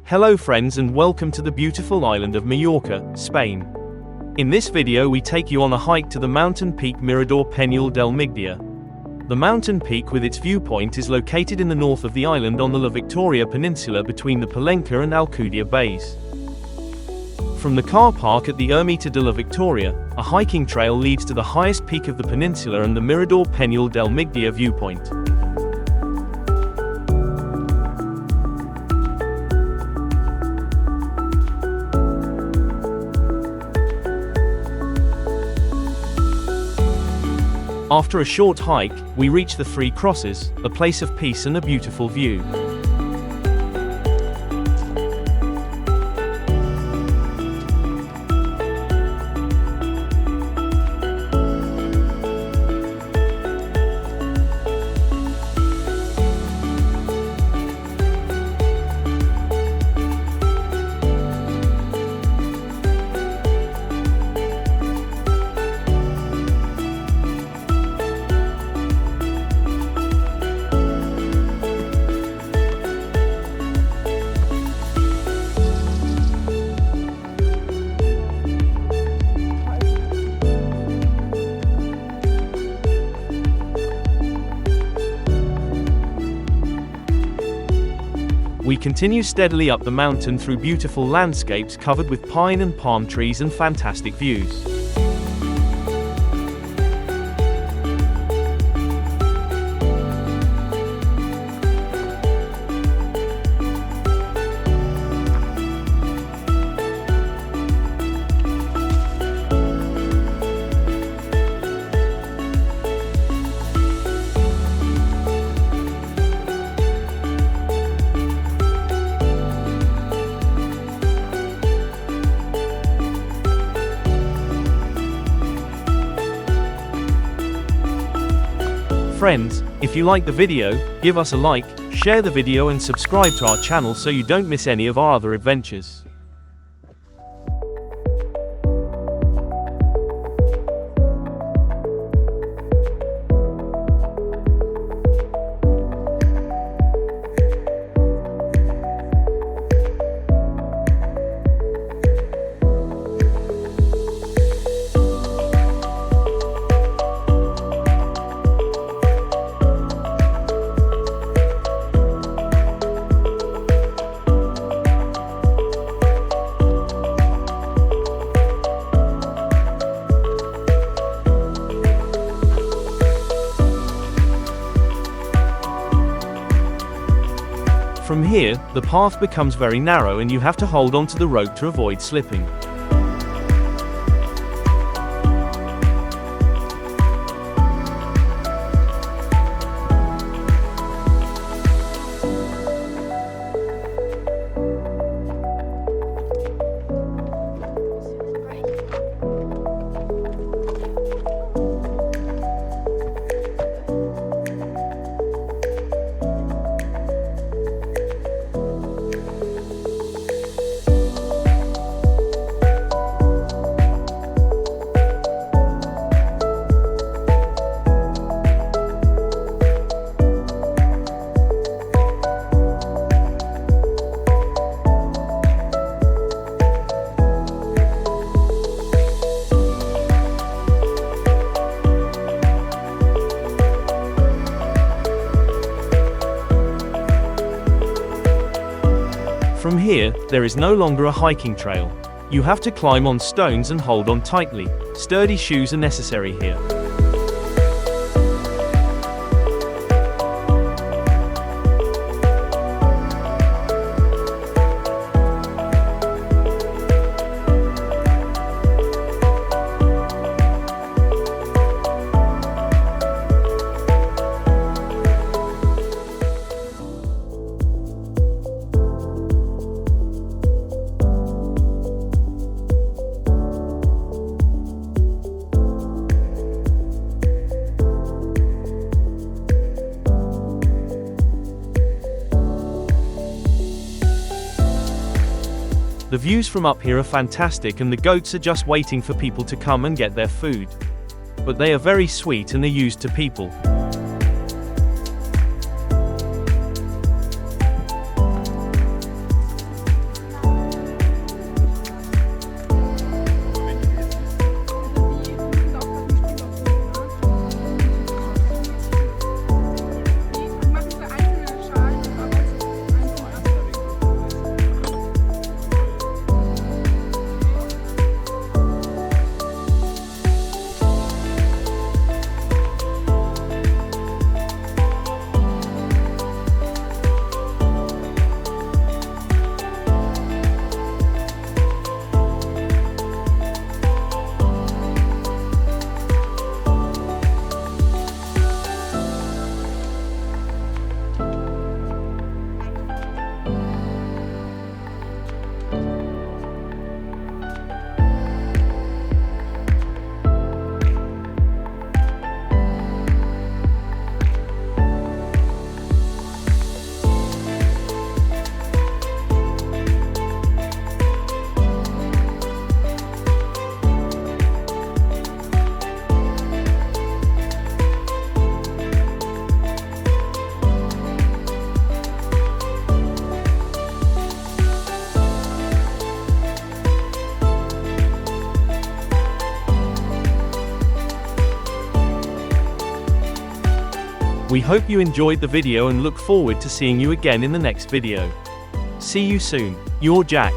Hello friends and welcome to the beautiful island of Mallorca, Spain. In this video we take you on a hike to the mountain peak Mirador Peñol del Migdia. The mountain peak with its viewpoint is located in the north of the island on the La Victoria Peninsula between the Palenque and Alcudia bays. From the car park at the Ermita de la Victoria, a hiking trail leads to the highest peak of the peninsula and the Mirador Peñol del Migdia viewpoint. After a short hike, we reach the Three Crosses, a place of peace and a beautiful view. We continue steadily up the mountain through beautiful landscapes covered with pine and palm trees and fantastic views. Friends, if you like the video, give us a like, share the video and subscribe to our channel so you don't miss any of our other adventures. From here, the path becomes very narrow and you have to hold onto the rope to avoid slipping. From here, there is no longer a hiking trail. You have to climb on stones and hold on tightly. Sturdy shoes are necessary here. The views from up here are fantastic and the goats are just waiting for people to come and get their food. But they are very sweet and are used to people. We hope you enjoyed the video and look forward to seeing you again in the next video. See you soon. Your Jack.